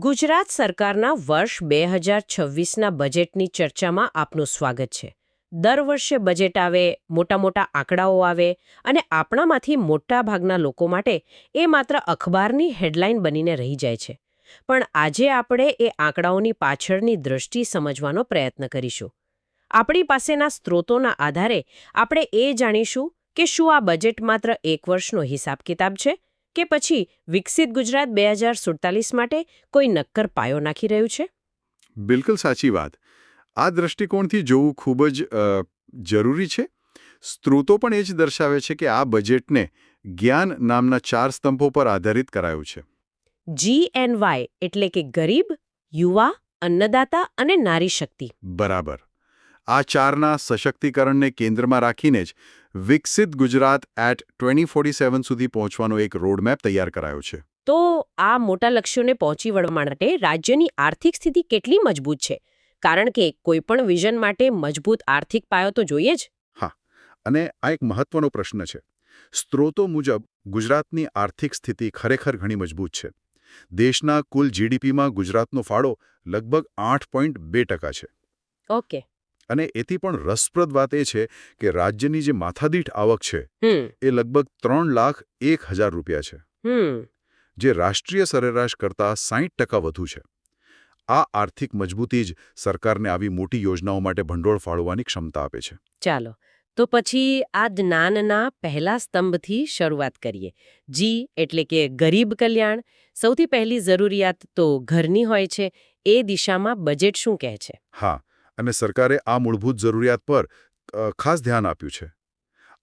ગુજરાત સરકારના વર્ષ 2026ના બજેટની ચર્ચામાં આપનું સ્વાગત છે. દર વર્ષે બજેટ આવે, મોટા મોટા આંકડાઓ આવે અને આપણામાંથી મોટા ભાગના લોકો માટે એ માત્ર અખબારની હેડલાઇન બનીને રહી જાય છે. પણ આજે આપણે એ આંકડાઓની પાછળની દૃષ્ટિ સમજવાનો પ્રયત્ન કરીશું. આપણી પાસેના સ્ત્રોતોના આધારે આપણે એ જાણીશું કે શું આ બજેટ માત્ર એક વર્ષનો હિસાબ કિતાબ છે કે પછી વિકસિત ગુજરાત 2047 માટે કોઈ નક્કર પાયો નાખી રહ્યું છે? બિલકુલ સાચી વાત. આ દૃષ્ટિકોણથી જોવું ખૂબ જ જરૂરી છે. સ્ત્રોતો પણ એ જ દર્શાવે છે કે આ બજેટને જ્ઞાન નામના 4 સ્તંભો પર આધારિત કરાયું છે. GNY એટલે કે ગરીબ, યુવા, અન્નદાતા અને નારી શક્તિ. બરાબર. આ 4ના સશક્તિકરણને કેન્દ્રમાં રાખીને જ વિકસિત ગુજરાત એટ 2047 સુધી પહોંચવાનો એક રોડમેપ તૈયાર કરાયો છે. તો આ મોટા લક્ષ્યોને પહોંચી વળવા માટે રાજ્યની આર્થિક સ્થિતિ કેટલી મજબૂત છે? કારણ કે કોઈપણ વિઝન માટે મજબૂત આર્થિક પાયો તો જોઈએ જ. હા, અને આ એક મહત્વનો પ્રશ્ન છે. સ્ત્રોતો મુજબ ગુજરાતની આર્થિક સ્થિતિ ખરેખર ઘણી મજબૂત છે. દેશના કુલ જીડીપીમાં ગુજરાતનો ફાળો લગભગ 8.2% છે. ઓકે. અને એથી પણ રસપ્રદ વાત એ છે કે રાજ્યની જે માથાદીઠ આવક છે એ લગભગ 3,01,000 રૂપિયા છે, જે રાષ્ટ્રીય સરેરાશ કરતાં 60% વધુ છે. આ આર્થિક મજબૂતી જ સરકારને આવી મોટી યોજનાઓ માટે ભંડોળ ફાળવવાની ક્ષમતા આપે છે. ચાલો, તો પછી આ જ્ઞાનના પહેલા સ્તંભથી શરૂઆત કરીએ. જી એટલે કે ગરીબ કલ્યાણ. સૌથી પહેલી જરૂરિયાત તો ઘરની હોય છે. એ દિશામાં બજેટ શું કહે છે? હા, અને સરકારે આ મૂળભૂત જરૂરિયાત પર ખાસ ધ્યાન આપ્યું છે.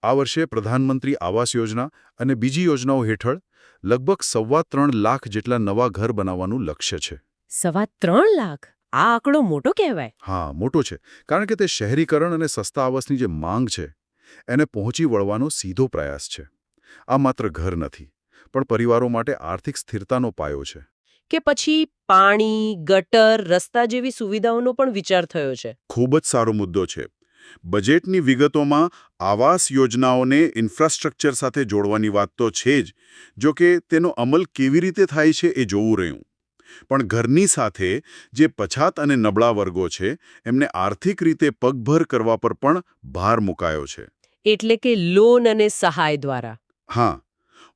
આ વર્ષે પ્રધાનમંત્રી આવાસ યોજના અને બીજી યોજનાઓ હેઠળ લગભગ 3.25 લાખ જેટલા નવા ઘર બનાવવાનું લક્ષ્ય છે. 3.25 લાખ? આ આંકડો મોટો કહેવાય. હા, મોટો છે, કારણ કે તે શહેરીકરણ અને સસ્તા આવાસની જે માંગ છે એને પહોંચી વળવાનો સીધો પ્રયાસ છે. આ માત્ર ઘર નથી, પણ પરિવારો માટે આર્થિક સ્થિરતાનો પાયો છે. કે પછી પાણી, ગટર, રસ્તા જેવી સુવિધાઓનો પણ વિચાર થયો છે? ખૂબ જ સારો મુદ્દો છે. બજેટની વિગતોમાં આવાસ યોજનાઓને ઇન્ફ્રાસ્ટ્રક્ચર સાથે જોડવાની વાત તો છે જ, જો કે તેનો અમલ કેવી રીતે થાય છે એ જોવું રહ્યું. પણ ઘરની સાથે જે પછાત અને નબળા વર્ગો છે એમને આર્થિક રીતે પગભર કરવા પર પણ ભાર મુકાયો છે. એટલે કે લોન અને સહાય દ્વારા. હા,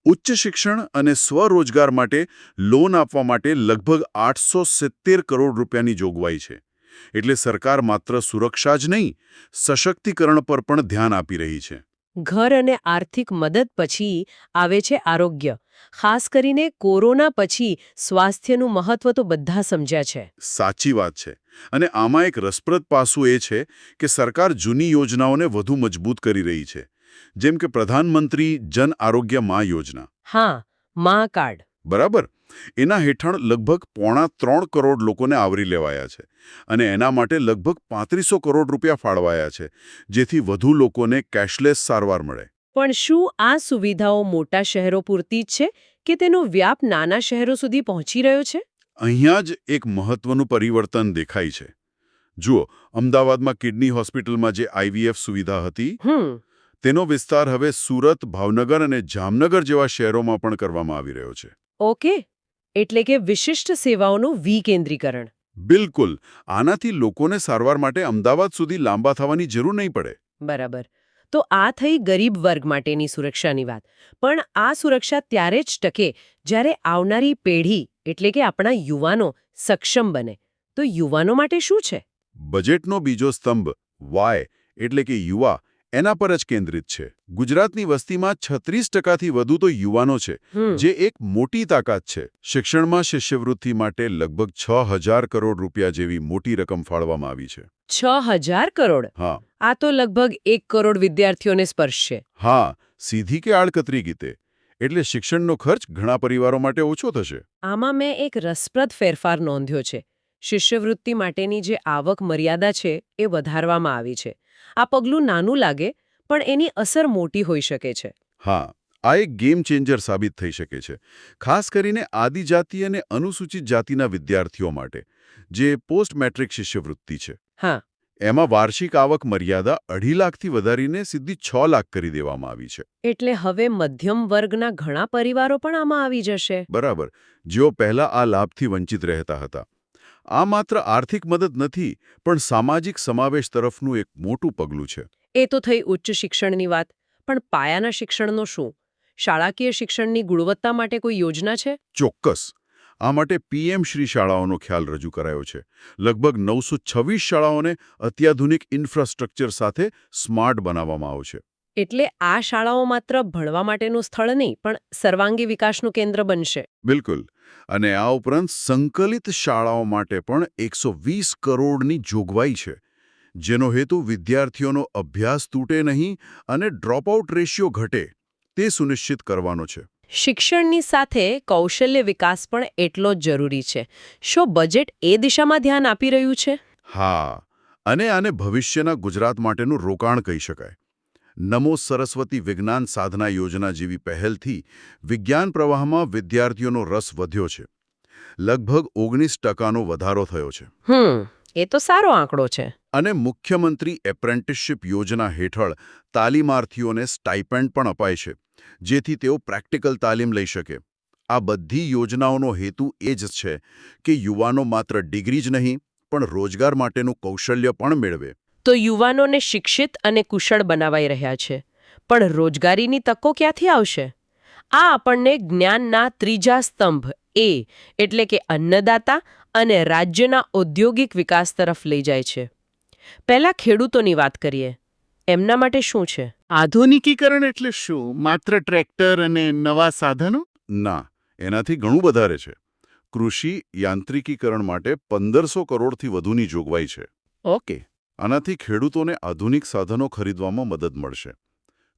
ઉચ્ચ શિક્ષણ અને સ્વરોજગાર માટે લોન આપવા માટે લગભગ 870 કરોડ રૂપિયાની જોગવાઈ છે. એટલે સરકાર માત્ર સુરક્ષા જ નહીં, સશક્તિકરણ પર પણ ધ્યાન આપી રહી છે. ઘર અને આર્થિક મદદ પછી આવે છે આરોગ્ય. ખાસ કરીને કોરોના પછી સ્વાસ્થ્યનું મહત્વ તો બધા સમજ્યા છે. સાચી વાત છે. અને આમાં એક રસપ્રદ પાસું એ છે કે સરકાર જૂની યોજનાઓને વધુ મજબૂત કરી રહી છે. જેમ કે પ્રધાનમંત્રી જન આરોગ્ય મા યોજના. હા, મા કાર્ડ. બરાબર. એના હેઠળ લગભગ 3.25 કરોડ લોકોને આવરી લેવાયા છે અને એના માટે લગભગ 3500 કરોડ રૂપિયા ફાળવાયા છે, જેથી વધુ લોકોને કેશલેસ સારવાર મળે. પણ શું આ સુવિધાઓ મોટા શહેરો પૂરતી જ છે કે તેનો વ્યાપ નાના શહેરો સુધી પહોંચી રહ્યો છે? અહીંયા જ એક મહત્વનું પરિવર્તન દેખાય છે. જુઓ, અમદાવાદમાં કિડની હોસ્પિટલમાં જે IVF સુવિધા હતી, તેનો વિસ્તાર હવે સુરત, ભાવનગર અને જામનગર જેવા શહેરોમાં પણ કરવામાં આવી રહ્યો છે. ઓકે, એટલે કે વિશિષ્ટ સેવાઓનું વિકેન્દ્રીકરણ. બિલકુલ. આનાથી લોકોને સારવાર માટે અમદાવાદ સુધી લાંબા થવાની જરૂર નહીં પડે. બરાબર. તો આ થઈ ગરીબ વર્ગ માટેની સુરક્ષાની વાત. પણ આ સુરક્ષા ત્યારે જ ટકે જ્યારે આવનારી પેઢી એટલે કે આપણા યુવાનો સક્ષમ બને. તો યુવાનો માટે શું છે? બજેટનો બીજો સ્તંભ વાય એટલે કે યુવા, એના પર જ કેન્દ્રિત છે. ગુજરાતની વસ્તીમાં 36%થી વધુ તો યુવાનો છે, જે એક મોટી તાકાત છે. શિક્ષણમાં શિષ્યવૃત્તિ માટે લગભગ 6,000 કરોડ રૂપિયા જેવી મોટી રકમ ફાળવવામાં આવી છે. 6,000 કરોડ? હા. આ તો લગભગ 1 કરોડ વિદ્યાર્થીઓને સ્પર્શશે. હા, સીધી કે આડકતરી રીતે. એટલે શિક્ષણનો ખર્ચ ઘણા પરિવારો માટે ઓછો થશે. આમાં મેં એક રસપ્રદ ફેરફાર નોંધ્યો છે. શિષ્યવૃત્તિ માટેની જે આવક મર્યાદા છે એ વધારવામાં આવી છે. આ પગલું નાનું લાગે, પણ એની અસર મોટી હોઈ શકે છે. હા, આ એક ગેમ ચેન્જર સાબિત થઈ શકે છે. ખાસ કરીને આદિજાતિ અને અનુસૂચિત જાતિના વિદ્યાર્થીઓ માટે, જે પોસ્ટ મેટ્રિક શિષ્યવૃત્તિ છે. હા. એમાં વાર્ષિક આવક મર્યાદા 2.5 લાખથી વધારીને સીધી 6 લાખ કરી દેવામાં આવી છે. એટલે હવે મધ્યમ વર્ગના ઘણા પરિવારો પણ આમાં આવી જશે. બરાબર, જેઓ પહેલા આ લાભથી વંચિત રહેતા હતા. આ માત્ર આર્થિક મદદ નથી, પણ સામાજિક સમાવેશ તરફનું એક મોટું પગલું છે. એ તો થઈ ઉચ્ચ શિક્ષણની વાત, પણ પાયાના શિક્ષણનો શું? શાળાકીય શિક્ષણની ગુણવત્તા માટે કોઈ યોજના છે? ચોક્કસ. આ માટે પીએમ શ્રી શાળાઓનો ખ્યાલ રજૂ કરાયો છે. લગભગ 926 શાળાઓને અત્યાધુનિક ઇન્ફ્રાસ્ટ્રક્ચર સાથે સ્માર્ટ બનાવવામાં આવશે. એટલે આ શાળાઓ માત્ર ભણવા માટેનું સ્થળ નહીં, પણ સર્વાંગી વિકાસનું કેન્દ્ર બનશે. બિલકુલ. અને આ ઉપરાંત સંકલિત શાળાઓ માટે પણ 120 કરોડની જોગવાઈ છે, જેનો હેતુ વિદ્યાર્થીઓનો અભ્યાસ તૂટે નહીં અને ડ્રોપઆઉટ રેશિયો ઘટે તે સુનિશ્ચિત કરવાનો છે. શિક્ષણની સાથે કૌશલ્ય વિકાસ પણ એટલો જ જરૂરી છે. શું બજેટ એ દિશામાં ધ્યાન આપી રહ્યું છે? હા, અને આને ભવિષ્યના ગુજરાત માટેનું રોકાણ કહી શકાય. નમો સરસ્વતી વિજ્ઞાન સાધના યોજના જેવી પહેલથી વિજ્ઞાન પ્રવાહમાં વિદ્યાર્થીઓનો રસ વધ્યો છે. લગભગ 19% વધારો થયો છે. એ તો સારો આંકડો છે. અને મુખ્યમંત્રી એપ્રેન્ટિસશીપ યોજના હેઠળ તાલીમાર્થીઓને સ્ટાઇપેન્ડ પણ અપાય છે, જેથી તેઓ પ્રેક્ટિકલ તાલીમ લઈ શકે. આ બધી યોજનાઓનો હેતુ એ જ છે કે યુવાનો માત્ર ડિગ્રી જ નહીં, પણ રોજગાર માટેનું કૌશલ્ય પણ મેળવે. તો યુવાનોને શિક્ષિત અને કુશળ બનાવાઈ રહ્યા છે, પણ રોજગારીની તકો ક્યાંથી આવશે? આ આપણને જ્ઞાનના ત્રીજા સ્તંભ એટલે કે અન્નદાતા અને રાજ્યના ઔદ્યોગિક વિકાસ તરફ લઈ જાય છે. પહેલા ખેડૂતોની વાત કરીએ. એમના માટે શું છે? આધુનિકીકરણ એટલે શું? માત્ર ટ્રેક્ટર અને નવા સાધનો? ના, એનાથી ઘણું વધારે છે. કૃષિ યાંત્રિકીકરણ માટે 1500 કરોડથી વધુની જોગવાઈ છે. ઓકે. આનાથી ખેડૂતોને આધુનિક સાધનો ખરીદવામાં મદદ મળશે.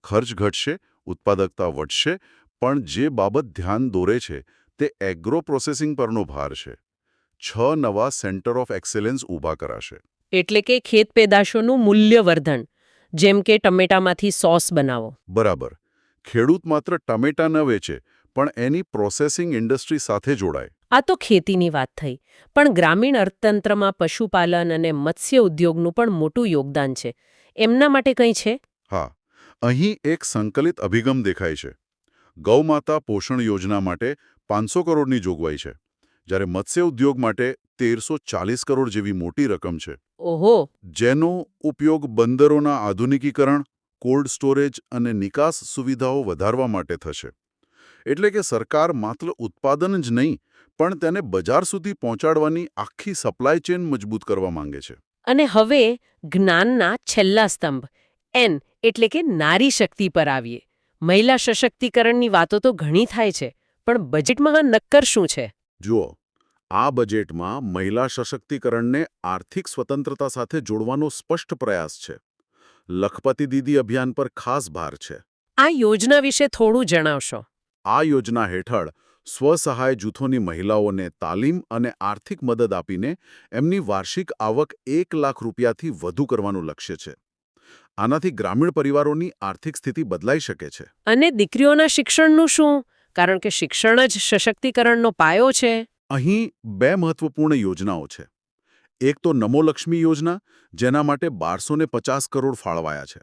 ખર્ચ ઘટશે, ઉત્પાદકતા વધશે, પણ જે બાબત ધ્યાન દોરે છે તે એગ્રો પ્રોસેસિંગ પરનો ભાર છે. 6 નવા સેન્ટર ઓફ એક્સેલન્સ ઊભા કરાશે. એટલે કે ખેત પેદાશોનું મૂલ્યવર્ધન, જેમ કે ટમેટામાંથી સોસ બનાવો. બરાબર. ખેડૂત માત્ર ટમેટા ન વેચે, પણ એની પ્રોસેસિંગ ઇન્ડસ્ટ્રી સાથે જોડાય. આ તો ખેતીની વાત થઈ, પણ ગ્રામીણ અર્થતંત્રમાં પશુપાલન અને મત્સ્ય ઉદ્યોગનું પણ મોટું યોગદાન છે. એમના માટે કંઈ છે? હા, અહીં એક સંકલિત અભિગમ દેખાય છે. ગૌમાતા પોષણ યોજના માટે 500 કરોડની જોગવાઈ છે, જ્યારે મત્સ્ય ઉદ્યોગ માટે 1340 કરોડ જેવી મોટી રકમ છે. ઓહો! જેનો ઉપયોગ બંદરોના આધુનિકીકરણ, કોલ્ડ સ્ટોરેજ અને નિકાસ સુવિધાઓ વધારવા માટે થશે. એટલે કે સરકાર માત્ર ઉત્પાદન જ નહીં, પણ તેને બજાર સુધી પહોંચાડવાની આખી સપ્લાય ચેન મજબૂત કરવા માંગે છે. અને હવે જ્ઞાનના છેલ્લા સ્તંભ એન એટલે કે નારી શક્તિ પર આવીએ. મહિલા સશક્તિકરણની વાતો તો ઘણી થાય છે, પણ બજેટમાં નક્કર શું છે? જુઓ, આ બજેટમાં મહિલા સશક્તિકરણને આર્થિક સ્વતંત્રતા સાથે જોડવાનો સ્પષ્ટ પ્રયાસ છે. લખપતિ દીદી અભિયાન પર ખાસ ભાર છે. આ યોજના વિશે થોડું જણાવશો. આ યોજના હેઠળ સ્વસહાય જૂથોની મહિલાઓને તાલીમ અને આર્થિક મદદ આપીને એમની વાર્ષિક આવક 1 લાખ રૂપિયાથી વધુ કરવાનું લક્ષ્ય છે. આનાથી ગ્રામીણ પરિવારોની આર્થિક સ્થિતિ બદલાઈ શકે છે. અને દીકરીઓના શિક્ષણનું શું? કારણ કે શિક્ષણ જ સશક્તિકરણનો પાયો છે. અહીં 2 મહત્વપૂર્ણ યોજનાઓ છે. એક તો નમો લક્ષ્મી યોજના, જેના માટે 1250 કરોડ ફાળવાયા છે.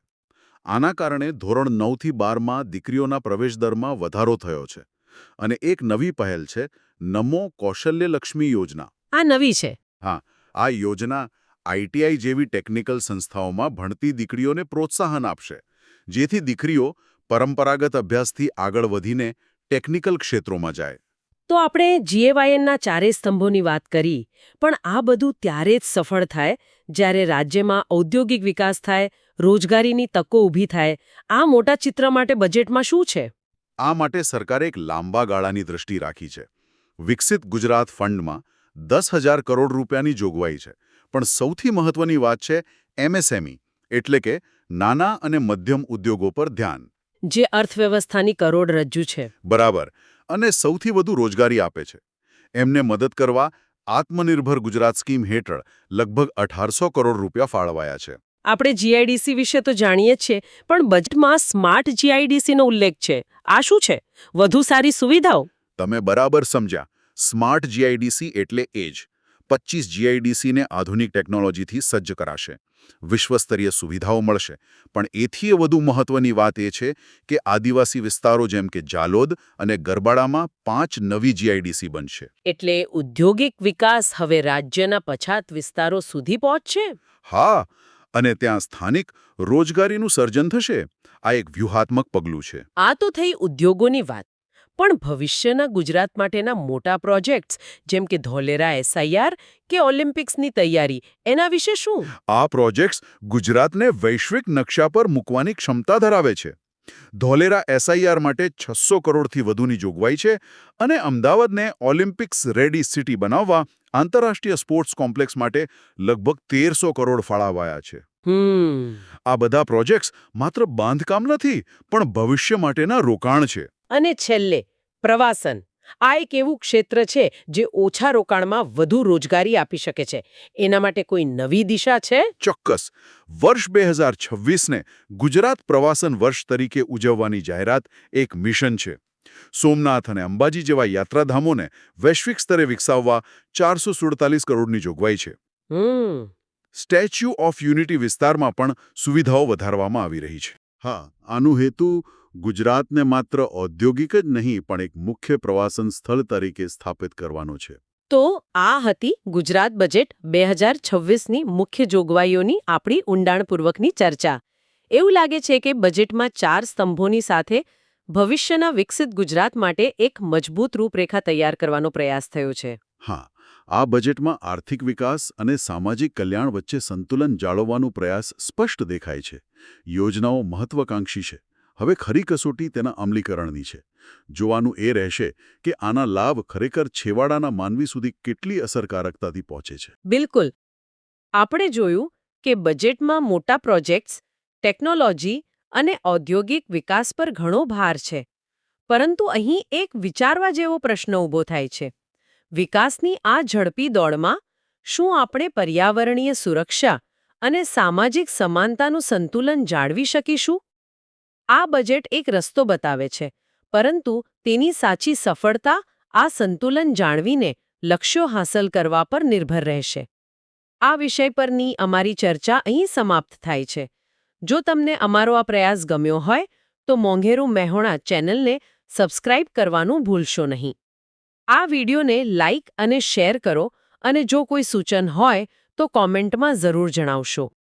આના કારણે ધોરણ 9 થી 12માં દીકરીઓના પ્રવેશદરમાં વધારો થયો છે. અને એક નવી પહેલ છે, નમો કૌશલ્ય લક્ષ્મી યોજના. આ નવી છે. હા, આ યોજના આઈટીઆઈ જેવી ટેકનિકલ સંસ્થાઓમાં ભણતી દીકરીઓને પ્રોત્સાહન આપશે, જેથી દીકરીઓ પરંપરાગત અભ્યાસથી આગળ વધીને ટેકનિકલ ક્ષેત્રોમાં જાય. તો આપણે જીએવાયએનના 4 સ્તંભોની વાત કરી, પણ આ બધું ત્યારે જ સફળ થાય જ્યારે રાજ્યમાં ઔદ્યોગિક વિકાસ થાય, રોજગારીની તકો ઊભી થાય. આ મોટા ચિત્ર માટે બજેટમાં શું છે? આ માટે સરકારે એક લાંબા ગાળાની દ્રષ્ટિ રાખી છે. વિકસિત ગુજરાત ફંડમાં 10,000 કરોડ રૂપિયાની જોગવાઈ છે. પણ સૌથી મહત્વની વાત છે એમએસએમઈ, એટલે કે નાના અને મધ્યમ ઉદ્યોગો પર ધ્યાન. જે અર્થવ્યવસ્થાની કરોડરજ્જુ છે. બરાબર. અને સૌથી વધુ રોજગારી આપે છે. એમને મદદ કરવા આત્મનિર્ભર ગુજરાત સ્કીમ હેઠળ લગભગ 1800 કરોડ રૂપિયા ફાળવાયા છે. આપણે જીઆઈડીસી વિશે તો જાણીએ જ છીએ, પણ બજેટમાં સ્માર્ટ જીઆઈડીસીનો ઉલ્લેખ છે. આ શું છે? વધુ સારી સુવિધાઓ? તમે બરાબર સમજ્યા. સ્માર્ટ જીઆઈડીસી એટલે એ જ. 25 જીઆઈડીસીને આધુનિક ટેકનોલોજીથી સજ્જ કરાશે. વિશ્વસ્તરીય સુવિધાઓ મળશે. પણ એથી વધુ મહત્વની વાત એ છે કે આદિવાસી વિસ્તારો જેમ કે જાલોદ અને ગરબાડામાં 5 નવી જીઆઈડીસી બનશે. એટલે ઔદ્યોગિક વિકાસ હવે રાજ્યના પછાત વિસ્તારો સુધી પહોંચશે. હા, અને ત્યાં સ્થાનિક રોજગારીનું સર્જન થશે. આ એક વ્યૂહાત્મક પગલું છે. આ તો થઈ ઉદ્યોગોની વાત. પણ ભવિષ્યના ગુજરાત માટેના મોટા પ્રોજેક્ટ્સ જેમ કે ધોલેરા એસઆઈઆર કે ઓલિમ્પિક્સની તૈયારી એના વિશે શું? આ પ્રોજેક્ટ્સ ગુજરાતને વૈશ્વિક નકશા પર મૂકવાની ક્ષમતા ધરાવે છે. ધોલેરા એસઆઈઆર માટે 600 કરોડથી વધુની જોગવાઈ છે અને અમદાવાદને ઓલિમ્પિક્સ રેડી સિટી બનાવવા આંતરરાષ્ટ્રીય સ્પોર્ટ્સ કોમ્પ્લેક્સ માટે લગભગ 1300 કરોડ ફાળવાયા છે. આ બધા પ્રોજેક્ટ્સ માત્ર બાંધકામ નથી, પણ ભવિષ્ય માટેના રોકાણ છે. અને છેલ્લે પ્રવાસન. આ એક એવું ક્ષેત્ર છે જે ઓછા રોકાણમાં વધુ રોજગારી આપી શકે છે. એના માટે કોઈ નવી દિશા છે? ચોક્કસ. વર્ષ 2026ને ગુજરાત પ્રવાસન વર્ષ તરીકે ઉજવવાની જાહેરાત એક મિશન છે. સોમનાથ અને અંબાજી જેવા યાત્રાધામોને વૈશ્વિક સ્તરે વિકસાવવા 447 કરોડની જોગવાઈ છે. સ્ટેચ્યુ ઓફ યુનિટી વિસ્તારમાં પણ સુવિધાઓ વધારવામાં આવી રહી છે. હા, આનું હેતુ ગુજરાતને માત્ર ઔદ્યોગિક જ નહીં પણ એક મુખ્ય પ્રવાસન સ્થળ તરીકે સ્થાપિત કરવાનો છે. તો આ હતી ગુજરાત બજેટ 2026ની મુખ્ય જોગવાઈઓની આપણી ઊંડાણપૂર્વકની ચર્ચા. એવું લાગે છે કે બજેટમાં 4 સ્તંભોની સાથે ભવિષ્યના વિકસિત ગુજરાત માટે એક મજબૂત રૂપરેખા તૈયાર કરવાનો પ્રયાસ થયો છે. હા, આ બજેટમાં આર્થિક વિકાસ અને સામાજિક કલ્યાણ વચ્ચે સંતુલન જાળવવાનો પ્રયાસ સ્પષ્ટ દેખાય છે. યોજનાઓ મહત્વાકાંક્ષી છે. હવે ખરી કસોટી તેના અમલીકરણની છે. જોવાનું એ રહેશે કે આના લાભ ખરેખર છેવાડાના માનવી સુધી કેટલી અસરકારકતાથી પહોંચે છે. બિલકુલ. આપણે જોયું કે બજેટમાં મોટા પ્રોજેક્ટ્સ, ટેકનોલોજી અને ઔદ્યોગિક વિકાસ પર ઘણો ભાર છે. પરંતુ અહીં એક વિચારવા જેવો પ્રશ્ન ઊભો થાય છે. વિકાસની આ ઝડપી દોડમાં શું આપણે પર્યાવરણીય સુરક્ષા અને સામાજિક સમાનતાનું સંતુલન જાળવી શકીશું? આ બજેટ એક રસ્તો બતાવે છે, પરંતુ તેની સાચી સફળતા આ સંતુલન જાળવીને લક્ષ્યો હાંસલ કરવા પર નિર્ભર રહેશે. આ વિષય પરની અમારી ચર્ચા અહીં સમાપ્ત થાય છે. જો તમને અમારો આ પ્રયાસ ગમ્યો હોય તો મોંઘેરું મેહોણા ચેનલને સબસ્ક્રાઇબ કરવાનું ભૂલશો નહીં. આ વિડીયોને લાઇક અને શેર કરો અને જો કોઈ સૂચન હોય તો કોમેન્ટમાં જરૂર જણાવશો.